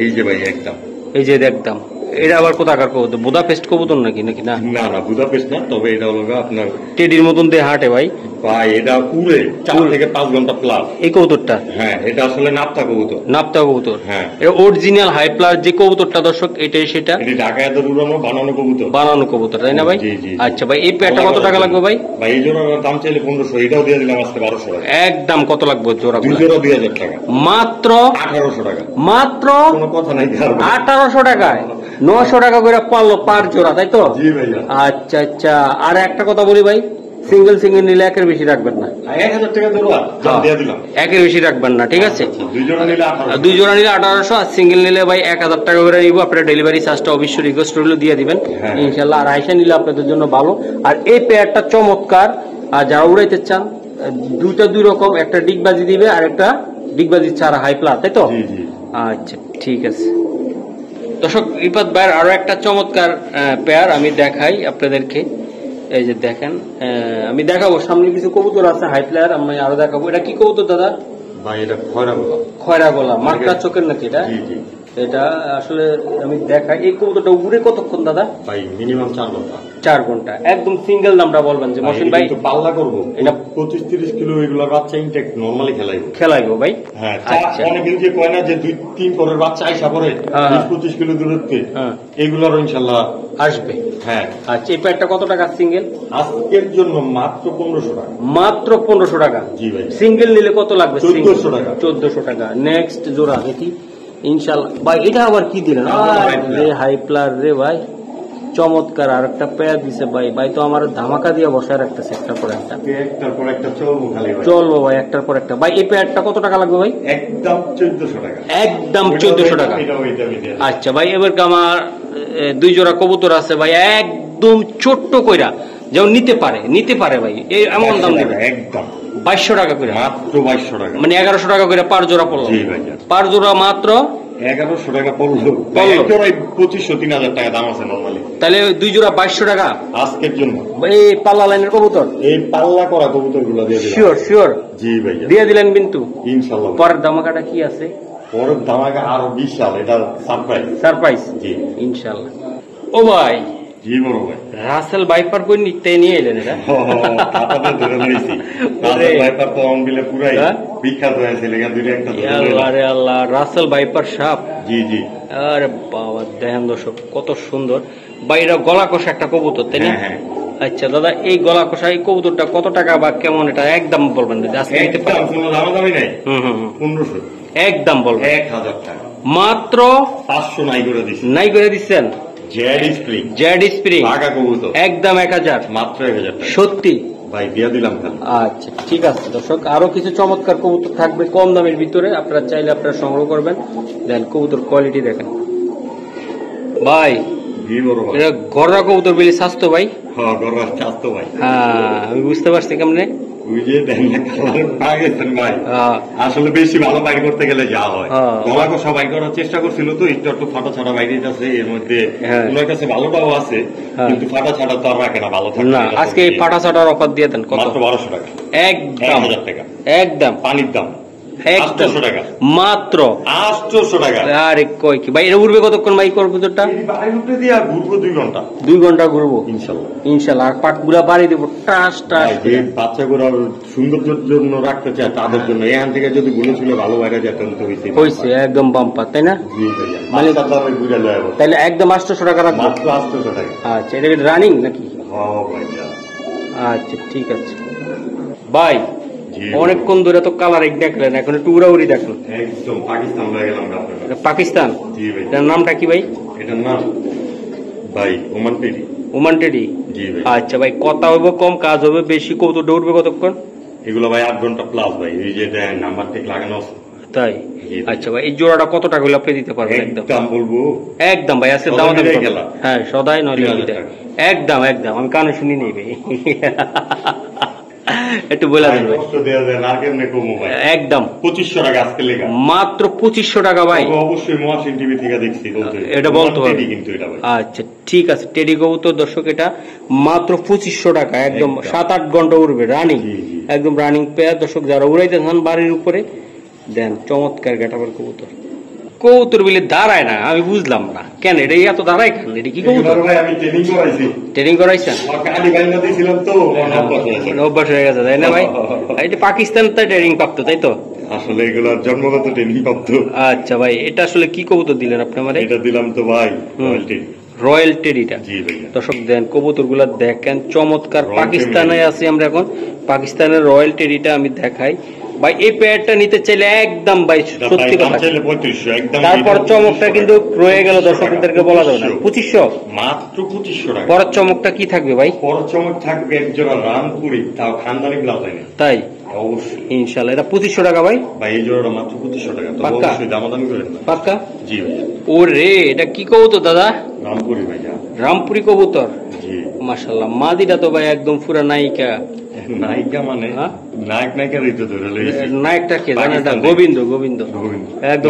এই যে ভাই একদম, এই যে একদম। এটা আবার কোথাকার কবুতর? বুদাপেস্ট কবুতর নাকি? নাকি না না বুদাপেস্ট না, তবে এটা হলো আপনার টেডির মতন দিয়ে হাঁটে ভাই। ভাই এটা উড়ে 4 থেকে 5 ঘন্টা প্লাস এই কবুতরটা। হ্যাঁ, এটা আসলে নাপ্তা কবুতর। নাপ্তা কবুতর, হ্যাঁ। এটা অরিজিনাল হাই প্লাস যে কবুতরটা দর্শক, এটাই সেটা। এটা ঢাকায় তো উড়ানো বানানো কবুতর। বানানো কবুতর, তাই না ভাই? জি জি। আচ্ছা ভাই, এই পেয়ারটা কত টাকা লাগবে ভাই? ভাই এই জোড়ার দাম চাইলে 1500, এটাও দিয়ে দিলাম আজকে 1200 টাকা। একদম। কত লাগবে জোড়া? 2 জোড়া 2000 টাকা। মাত্র 1800 টাকা। মাত্র কোনো কথা নাই, 1800 টাকায় 900 টাকা করে পারলো পার জোড়া, তাই তো? জি ভাইয়া। আচ্ছা আচ্ছা। আর একটা কথা বলি ভাই, সিঙ্গেল নিলে একের বেশি রাখবেন না। 1000 টাকা জোড়া দিয়ে দিলাম, একের বেশি রাখবেন না, ঠিক আছে? 2 জোড়া নিলে 1800। 2 জোড়া নিলে 1800, আর সিঙ্গেল নিলে ভাই 1000 টাকা করে নিব। আপনার ডেলিভারি চার্জটা অবশ্যই রিকোয়েস্ট হলে দিয়ে দিবেন ইনশাল্লাহ। আর আয়সা নিলে আপনাদের জন্য ভালো। আর এই পেয়ারটা চমৎকার, আর যারা উড়াইতে চান, দুইটা দুই রকম, একটা ডিগবাজি দিবে আর একটা ডিগবাজি ছাড়া হাই প্লাস, তাই তো? জি জি। আচ্ছা ঠিক আছে দর্শক, রিপাত ভাইয়ের আরো একটা চমৎকার পেয়ার আমি দেখাই আপনাদেরকে। এই যে দেখেন, আমি দেখাবো সামনে কিছু কবুতর আছে হাই প্লেয়ার, আমি আরো দেখাবো। এটা কি কবুতর দাদা? ভাই এটা খয়রা গলা। খয়রা গলা, মার্কা চোখের নাকি এটা? জি জি। এটা আসলে আমি দেখাই। এই কবুতরটা উড়ে কতক্ষণ দাদা? ভাই মিনিমাম 4 ঘন্টা। 4 ঘন্টা। একদম সিঙ্গেল দামটা বলবেন যে মহসিন ভাই? পাল্লা করবো, এটা 25-30 কিলো এগুলো বাচ্চা ইনটেক নরমালি খেলাইবো ভাই। হ্যাঁ, আচ্ছা। অনেকে যে কয় না যে 2-3 পরের বাচ্চা আইসা পরে 20-25 কিলো দূরত্বে, এগুলোর ইনশাল্লাহ আসবে। হ্যাঁ। আচ্ছা, এই প্যাডটা কত টাকা সিঙ্গেল? আজকের জন্য মাত্র 1500 টাকা। মাত্র 1500 টাকা? জি ভাই। সিঙ্গেল নিলে কত লাগবে? 1400 টাকা। 1400 টাকা। নেক্সট জোড়া দেখি ইনশাল্লাহ। ভাই এটা আবার কি দিলেন? হাই প্লার রে ভাই, চমৎকার। আর একটা পেয়ার দিছে ভাই। ভাই তো আমার ধামাকা দিয়ে বসায় রাখতেছে একটার পর একটা। একটার পর একটা চলবো খালি ভাই। চলবো ভাই একটার পর একটা। ভাই এই পেয়ারটা কত টাকা লাগবে ভাই? একদম 1400 টাকা। একদম 1400 টাকা। আচ্ছা ভাই, এবার আমার 2 জোড়া কবুতর আছে ভাই, একদম ছোট্ট কইরা যেমন নিতে পারে ভাই, এই এমন দাম নেবে। একদম 2200 টাকা করে। মাত্র 2200 টাকা, মানে 1100 টাকা করে পার জোড়া পড়লো। জি ভাই। পার জোড়া মাত্র 1100 টাকা পড়লো। 2500-3000 টাকা দাম আছে নরমালি। তাহলে 2 জোড়া 2200 টাকা আজকের জন্য। এই পাল্লা লাইনের কবুতর, এই পাল্লা করা কবুতর গুলো দিয়ে দিলাম। শিওর জি ভাই, দিয়ে দিলেন কিন্তু ইনশাআল্লাহ। পরের ধামাকাটা কি আছে? পরের ধামাকা আরো বিশাল, এটা সারপ্রাইজ। জি ইনশাআল্লাহ। ও ভাই, জি বড় ভাই, রাসেল ভাইপার কই নিতে নিয়ে এলেন? এটা খাতাতে ধরে নিয়েছি। রাসেল ভাইপার তো অঙ্গিলে পুরাই বিখ্যাত হয়েছে, লেগা দুইটা একটা ধরে। আরে আল্লাহ, রাসেল ভাইপার সাপ। জি জি। আরে বাবা, দেখেন দর্শক কত সুন্দর। বাইরে গলা কষা একটা কবুতর, তাই না? হ্যাঁ। আচ্ছা দাদা, এই গলা কষা এই কবুতরটা কত টাকা বা কেমন? এটা একদম বলবেন যদি আজকে নিতে পারেন। কোনো দামাদামি নাই। 1500 একদম বলবেন। 1000 টাকা মাত্র 500 নাই করে দিচ্ছেন। জেড স্প্রিং আগা কবুতর একদম 1000, মাত্র 1000 টাকা। সত্যি ভাই দিয়ে দিলাম খালি। আচ্ছা ঠিক আছে দর্শক, আরো কিছু চমৎকার কবুতর থাকবে কম দামের ভিতরে, আপনারা চাইলে আপনারা সংগ্রহ করবেন। দেন কবুতর কোয়ালিটি দেখেন ভাই। এটা গররা কবুতর বেলি স্বাস্থ্য ভাই। হ্যাঁ, গররা স্বাস্থ্য ভাই। হ্যাঁ, আমি বুঝতে পারছি কেমনে। আসলে বেশি ভালো বাইর করতে গেলে যা হয়, গলা কষা বাইর করার চেষ্টা করছিল তো, একটু ফাটা ছাড়া বাইরে আছে। এর মধ্যে ওনার কাছে ভালোটাও আছে, কিন্তু ফাটা ছাড়া তো আর রাখে না, ভালো থাকে না। আজকে এই ফাটা ছাড়ার অফার দিয়ে দেন। কত? 1200 টাকা। একদম 1000 টাকা। একদম পানির দাম 800 টাকা মাত্র। 800 টাকা। আরে কই কি ভাই, এটা উড়বে কতক্ষণ ভাই কবুতরটা? বাড়িতে দিয়া ঘুরবো 2 ঘন্টা। 2 ঘন্টা ঘুরবো ইনশাল্লাহ। আর পাটগুলা বাড়ি দেবো টাস টাস। যে বাচ্চাগুলো সৌন্দর্যের জন্য রাখতে চায় তাদের জন্য, এখান থেকে যদি গুলো ছিল ভালো বাইরে যেতে হয়েছে একদম বাম্পার, তাই না? মানে তাহলে একদম 800 টাকা রাখবো। মাত্র 800 টাকা। আচ্ছা, এটা রানিং নাকি? আচ্ছা ঠিক আছে ভাই, অনেকক্ষণ ধরে তো কালার দেখলেন, এখন একটু উড়াউড়ি দেখুন। একদম পাকিস্তান হয়ে গেলাম। পাকিস্তান? জি ভাই। এটার নামটা কি ভাই? এটার নাম ভাই ওমান টেডি। ওমান টেডি। জি ভাই। আচ্ছা ভাই, কথা হইব কম, কাজ হবে বেশি। কবুতরটা উঠবে কতক্ষণ? এগুলো ভাই 8 ঘন্টা প্লাস ভাই, এই যে নাম্বার টেক লাগানো আছে। তাই? আচ্ছা ভাই, এই জোড়াটা কত টাকা হলে আপনি দিতে পারবেন? একদম বলবো একদম ভাই, আজকে দাম হ্যাঁ সদাই নয় একদম একদম, আমি কানে শুনি নেই ভাই। একটু বলে দেন ভাই। একদম 2500 টাকা আজকে লেখা, মাত্র 2500 টাকা ভাই। অবশ্যই মহাসিন টিভি থেকে দেখছি, এটা বলতে হবে কিন্তু এটা ভাই। আচ্ছা ঠিক আছে, টেডি কবুতর দর্শক, এটা মাত্র 2500 টাকা, একদম 7-8 ঘন্টা উড়বে রানিং, একদম রানিং পেয়ার দর্শক। যারা উড়াইতে চান বাড়ির উপরে দেন, চমৎকার গেটাবের কবুতর। কবুতর বলে দাঁড়ায় না, আমি বুঝলাম না কেন এটা এত দাঁড়ায় কেন? এটা কি কবুতর ভাই? আমি ট্রেনিং করাইছি। ট্রেনিং করাইছেন? তো অভ্যাস হয়ে গেছে তাই না ভাই? এটা পাকিস্তান তাই ট্রেনিং প্রাপ্ত তাই তো? আসলে এগুলো জন্মগত ট্রেনিং প্রাপ্ত। আচ্ছা ভাই, এটা আসলে কি কবুতর দিলেন আপনি আমারে? এটা দিলাম তো ভাই রয়্যাল টেডিটা। জি ভাই। দর্শক দেন কবুতর গুলা দেখেন চমৎকার। পাকিস্তানে আছি আমরা এখন, পাকিস্তানের রয়্যাল টেডিটা আমি দেখাই ভাই। এই পেয়ারটা নিতে চাইলে একদম ভাই সত্যি কথা, তারপর চমকটা কিন্তু রয়ে গেল, দর্শকদেরকে বলা যাবে না। 2500 মাত্র 2500 টাকা। পরের চমকটা কি থাকবে ভাই? পরের চমক থাকবে একজোড়া রামপুরি, তাও খানদানি ব্লাউজ। তাই? অবশ্যই ইনশাআল্লাহ। এটা 2500 টাকা ভাই? ভাই এই জোড়াটা মাত্র 2500 টাকা। তো অবশ্যই দামাদামি করেন না। পাক্কা? জি ভাই। ওরে এটা কি কবুতর দাদা? রামপুরি ভাই। রামপুরি কবুতর। জি মাশাআল্লাহ। মাদিটা তো ভাই একদম পুরা নায়িকা। নায়িকা মানে নায়ক নায়িকারই তো ধরে লইছে। নায়কটা কে জানেন? গোবিন্দ। গোবিন্দ একদম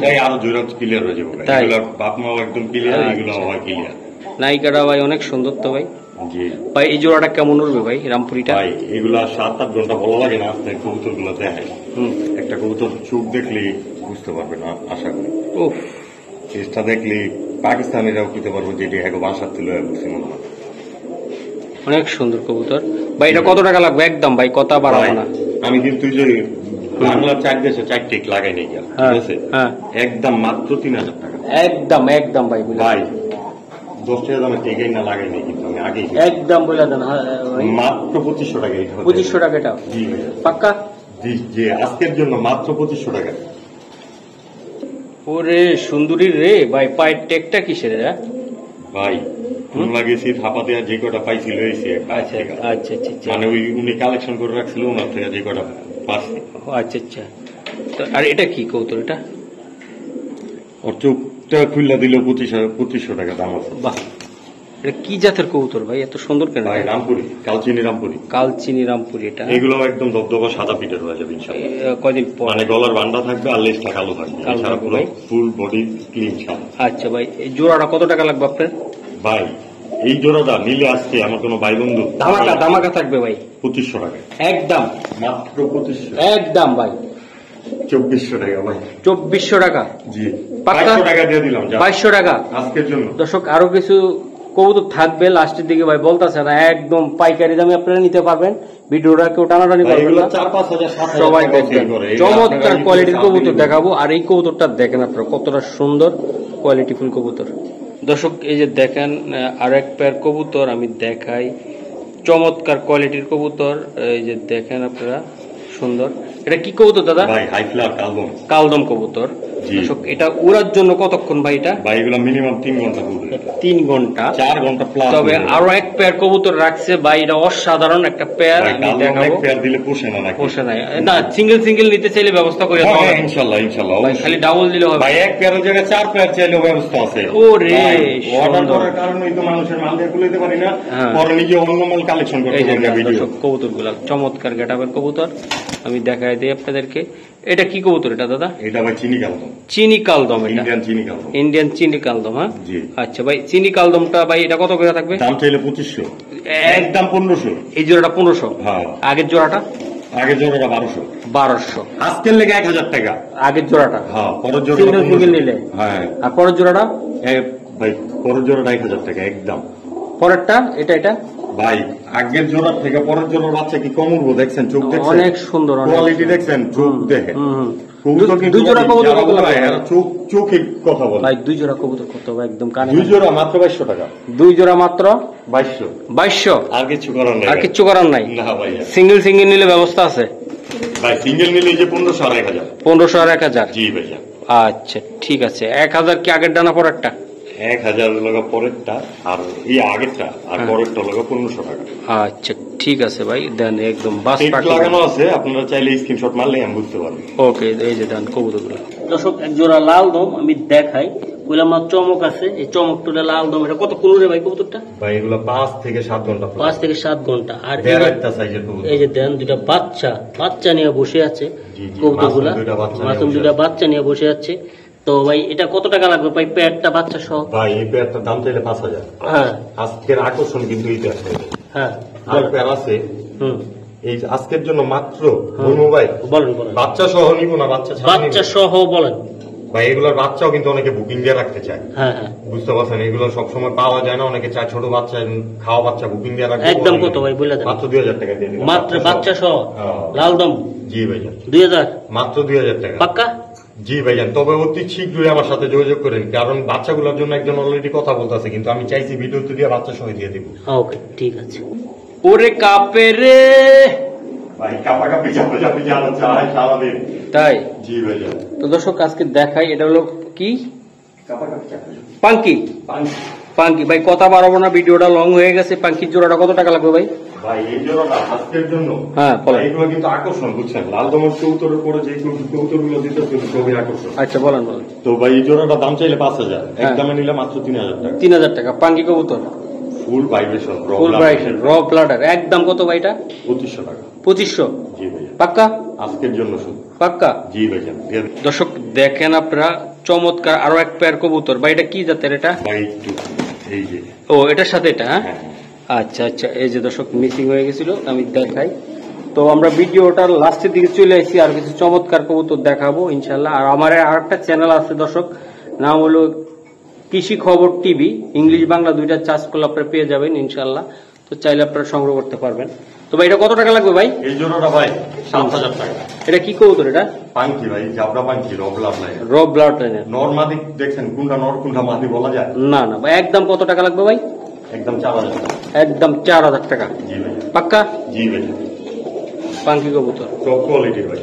ভাই, আরো জোড়া ক্লিয়ার হয়ে যাবে ভাই। এগুলা বাপ মাও একদম ক্লিয়ার, এগুলো হয় ক্লিয়ার। নায়িকাটা ভাই অনেক সুন্দর তো ভাই। জি ভাই, এই জোড়াটা কেমন উঠবে ভাই রামপুরিটা? ভাই এগুলা 7-8 ঘন্টা ভালো লাগে না, আপনার কবুতর গুলো দেখায়। একটা কবুতর চোখ দেখলে বুঝতে পারবে না, আশা করি। উফ, চেষ্টা দেখলে পাকিস্তানিরাও খেতে পারবো, যেটি এক বাসার তুলে বুঝছি মনে হয়। অনেক সুন্দর কবুতর ভাই। এটা কত টাকা লাগবে? একদম ভাই, কথা বাড়াবো না। আমি কিন্তু যে বাংলার 4 দেশে 4 টিক লাগাই নাই, ঠিক আছে? একদম মাত্র 3000 টাকা। একদম একদম ভাই। ভাই 10 টাকা দামে টেকাই না লাগাই নাই, কিন্তু আমি আগে একদম বলে দেন। মাত্র 2500 টাকা। 2500 টাকা এটা? জি ভাই পাক্কা? জি জি, আজকের জন্য মাত্র 2500 টাকা। ওরে সুন্দরী রে ভাই, পায়ের টেকটা কিসের রে ভাই? ফোন লাগিয়েছি, থাপা দেওয়া যে কটা পাইছিল হয়েছে। আচ্ছা আচ্ছা আচ্ছা, মানে ওই উনি কালেকশন করে রাখছিল, ওনার থেকে যে কটা পাচ্ছি। আচ্ছা আচ্ছা। আর এটা কি কবুতর? এটা ওর চোখটা খুললা দিল 2500 টাকা দাম আছে। বাহ, এটা কি জাতের কবুতর ভাই, এত সুন্দর কেন? ভাই রামপুরি, কালচিনি রামপুরি। কালচিনি রামপুরি। এটা এগুলো একদম দবদবা সাদা পিটের হয়ে যাবে ইনশাআল্লাহ। কয়দিন পর? মানে গলার বান্ডা থাকবে আর লেজটা কালো থাকবে, এছাড়া পুরো ফুল বডি ক্লিন সাদা। আচ্ছা ভাই, এই জোড়াটা কত টাকা লাগবে আপনার? ভাই এই জোড়াটা নিলে আজকে আমার কোনো ভাই বন্ধু ধামাকা থাকবে ভাই। 2500 টাকা একদম, মাত্র 2500 একদম ভাই। 2400 টাকা ভাই। 2400 টাকা? জি, 2200 টাকা দিয়ে দিলাম। 2200 টাকা আজকের জন্য। দর্শক আরো কিছু কবুতর থাকবে লাস্টের দিকে ভাই, বলতেছে না, একদম পাইকারি দামে আপনারা নিতে পারবেন। ভিডিওটা কেউ টানাটানি করবেন না, সবাই দেখবেন। চমৎকার কোয়ালিটির কবুতর দেখাবো। আর এই কবুতরটা দেখেন আপনারা, কতটা সুন্দর কোয়ালিটিফুল কবুতর। দর্শক এই যে দেখেন আরেক পেয়ার কবুতর আমি দেখাই, চমৎকার কোয়ালিটির কবুতর। এই যে দেখেন আপনারা, সুন্দর। এটা কি কবুতর দাদা? ভাই হাই ফ্লার কালদম। কালদম কবুতর। এটা উড়ার জন্য কতক্ষণ ভাই? এটা ভাই এগুলো মিনিমাম 3 ঘন্টা উড়বে। 3 ঘন্টা 4 ঘন্টা প্লাস। তবে আরো এক পেয়ার কবুতর রাখছে ভাই, এটা অসাধারণ একটা পেয়ার। আমি দেখাবো। এক পেয়ার দিলে পোষে না নাকি? পোষে না, না সিঙ্গেল নিতে চাইলে ব্যবস্থা করে দাও। হ্যাঁ ইনশাআল্লাহ ইনশাআল্লাহ, ভাই খালি ডাবল দিলে হবে। ভাই এক পেয়ারের জায়গায় 4 পেয়ার চাইলেও ব্যবস্থা আছে। ওরে অর্ডার করার কারণেই তো মানুষের মাল দিয়ে খুলে দিতে পারি না, পরে নিজে অন্য মাল কালেকশন করতে পারি না। ভিডিও কবুতরগুলো চমৎকার গেটআপের কবুতর আমি দেখাই দিই আপনাদেরকে। এটা কি কবুতর এটা দাদা? এটা ভাই চিনি কালদম। চিনি কালদম, এটা ইন্ডিয়ান চিনি কালদম। ইন্ডিয়ান চিনি কালদম। হ্যাঁ জি। আচ্ছা ভাই, চিনি কালদমটা ভাই এটা কত করে থাকবে? দাম চাইলে 2500, একদম 1500। এই জোড়াটা 1500? হ্যাঁ। আগের জোড়াটা? আগের জোড়াটা 1200। 1200 আজকের লেগে 1000 টাকা আগের জোড়াটা। হ্যাঁ, পরের জোড়াটা সিঙ্গেল নিলে। হ্যাঁ। আর পরের জোড়াটা? ভাই পরের জোড়াটা 1000 টাকা একদম। পরেরটা এটা ভাই আগের জোড়ার থেকে পরের জোড়ার বাচ্চা কি কম উঠবো? দেখছেন চোখ, দেখছেন অনেক সুন্দর কোয়ালিটি, দেখছেন চোখ দেখেন। দুই জোড়া কবুতর চোখে কথা বলে ভাই। 2 জোড়া কবুতর কত ভাই? একদম কানে। 2 জোড়া মাত্র 2200 টাকা। 2 জোড়া মাত্র 2200। আর কিছু করার নাই। আর কিছু করার নাই না ভাই। সিঙ্গেল নিলে ব্যবস্থা আছে ভাই? সিঙ্গেল নিলে যে 1500 আর 1000। 1500 আর 1000। জি ভাইয়া। আচ্ছা ঠিক আছে। 1000 কি আগের ডানা পরেরটা? 1000 টাকা পরেরটা, আর এই আগেরটা আর পরেরটা হলো 1500 টাকা। আচ্ছা ঠিক আছে ভাই, দেন একদম বাস লাগানো আছে, আপনারা চাইলে স্ক্রিনশট মারলে আমি বুঝতে পারবেন। ওকে, এই যে দেন কবুতরগুলো। দর্শক এক জোড়া লাল দম আমি দেখাই, কইলাম না চমক আছে, এই চমক তোলা লাল দম। এটা কত কোন রে ভাই কবুতরটা? ভাই এগুলো 5 থেকে 7 ঘন্টা, 5 থেকে 7 ঘন্টা। আর একটা সাইজের কবুতর, এই যে দেন দুইটা বাচ্চা নিয়ে বসে আছে কবুতরগুলা, মাসুম দুইটা বাচ্চা নিয়ে বসে আছে। তো ভাই এটা কত টাকা লাগবে ভাই পেয়ারটা বাচ্চা সহ? ভাই এই পেয়ারটার দাম চাইলে 5000। হ্যাঁ, আজকের আকর্ষণ কিন্তু এই পেয়ারটা। হ্যাঁ আর পেয়ার আছে এই আজকের জন্য মাত্র মোবাইল বলেন বাচ্চা সহ নিব না বাচ্চা সহ বলেন ভাই। এগুলোর বাচ্চাও কিন্তু অনেকে বুকিং দিয়ে রাখতে চায়। হ্যাঁ হ্যাঁ, বুঝতে পারছেন, এগুলো সবসময় পাওয়া যায় না, অনেকে চায় ছোট বাচ্চা খাওয়া বাচ্চা বুকিং দিয়ে রাখতে। একদম কত ভাই বলে দেন? মাত্র 2000 টাকা দিয়ে দিলাম, মাত্র বাচ্চা সহ লাল দম। জি ভাইজান 2000, মাত্র 2000 টাকা পাক্কা? জি ভাইজান, তবে অতি শীঘ্রই আমার সাথে যোগাযোগ করেন, কারণ বাচ্চাগুলোর জন্য একজন অলরেডি কথা বলতেছে, কিন্তু আমি চাইছি ভিডিওতে দিয়ে বাচ্চা সহ দিয়ে দিব। ওকে ঠিক আছে। ওরে কাপে রে ভাই, কাপাকাপি চাপাচাপি জানা চায় সারাদিন। তাই? জি ভাইজান। তো দর্শক আজকে দেখাই, এটা হলো কি পাঙ্কি। পাঙ্কি ভাই কথা বাড়াবো না, ভিডিওটা লং হয়ে গেছে। পাঙ্কির জোড়াটা কত টাকা লাগবে ভাই? ভাই এই জোড়াটা আজকের জন্য, হ্যাঁ বলেন। এগুলো কিন্তু আকর্ষণ, বুঝছেন, লাল দমর কবুতরের উপরে যে কবুতরগুলো দিতে খুবই আকর্ষণ। আচ্ছা বলেন বলেন। তো ভাই এই জোড়াটা দাম চাইলে 5000, একদমে নিলে মাত্র 3000 টাকা। 3000 টাকা পাঙ্কি কবুতর, ফুল ভাইব্রেশন, ফুল ভাইব্রেশন, র ব্লাডার, একদম কত ভাই এটা? 2500 টাকা। 2500? জি ভাইয়া, পাক্কা? আজকের জন্য শুধু পাক্কা? জি ভাইয়া। দর্শক দেখেন আপনারা চমৎকার আরো এক পেয়ার কবুতর। ভাই এটা কি জাতের এটা? ভাই একটু এই যে, ও এটার সাথে এটা? হ্যাঁ হ্যাঁ আচ্ছা আচ্ছা, এই যে দর্শক মিসিং হয়ে গেছিল, আমি দেখাই। তো আমরা ভিডিওটার লাস্টের দিকে চলে আসি, আর কিছু চমৎকার কবুতর দেখাবো ইনশাল্লাহ। আর আমার আর একটা চ্যানেল আছে দর্শক, নাম হলো কৃষি খবর টিভি, ইংলিশ বাংলা দুইটা চার্জ করলে আপনারা পেয়ে যাবেন ইনশাল্লাহ। তো চাইলে আপনারা সংগ্রহ করতে পারবেন। তো ভাই এটা কত টাকা লাগবে ভাই? এই জোড়াটা ভাই 7000 টাকা। এটা কি কবুতর এটা? পাঙ্কি ভাই, জাবরা পাঙ্কি, র ব্লাড লাইন। র ব্লাড লাইনের নর মাদি দেখছেন, কোনটা নর কোনটা মাদি বলা যায় না? না ভাই, একদম কত টাকা লাগবে ভাই? একদম 4000 টাকা। একদম 4000 টাকা? জি ভাই, পাক্কা? জি ভাই, পাঙ্কি কবুতর, টপ কোয়ালিটি ভাই।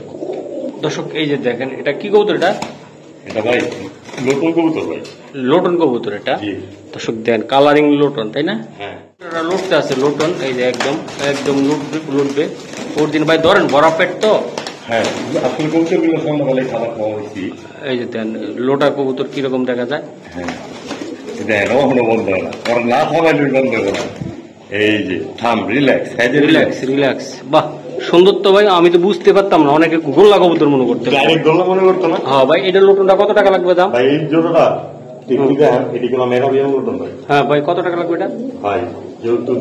দর্শক এই যে দেখেন, এটা কি কবুতর এটা? এটা ভাই নতুন কবুতর ভাই, লোটন কবুতর এটা। জি দর্শক দেন কালারিং লোটন, তাই না? হ্যাঁ, লুটতে আছে লোটন, এই যে একদম একদম লুটবে ওর দিন ভাই। ধরেন ভরা পেট তো। হ্যাঁ আসলে কবুতরগুলো সন্ধ্যাবেলায় খাবার খাওয়া হয়েছি। এই যে দেন লোটা কবুতর কিরকম দেখা যায়। হ্যাঁ দেন, ওখানে বন্ধ হয় না, ওরা না খাওয়াই বন্ধ হবে না। এই যে থাম, রিল্যাক্স রিল্যাক্স রিল্যাক্স। বাহ সুন্দর তো ভাই, আমি তো বুঝতে পারতাম না, অনেকে গোল্লা কবুতর মনে করতে। ডাইরেক্ট গোল্লা মনে করতো না। হ্যাঁ ভাই, এটা লোটনটা কত টাকা লাগবে দাম? ভাই এই জোড়াটা এটিগুলো মেরাবিয়ান লোটন ভাই। হ্যাঁ ভাই কত টাকা লাগবে এটা? ভাই যেহেতু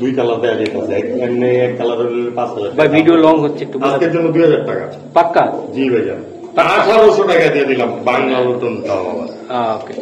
দুই কালার দেওয়া যেতেছে, এক কালার 5000 ভাই। ভিডিও লং হচ্ছে একটু, আজকের জন্য 2000 টাকা। পাক্কা? জি ভাইজান, 1800 টাকা দিয়ে দিলাম বাংলা লোটন তাও আবার। ওকে।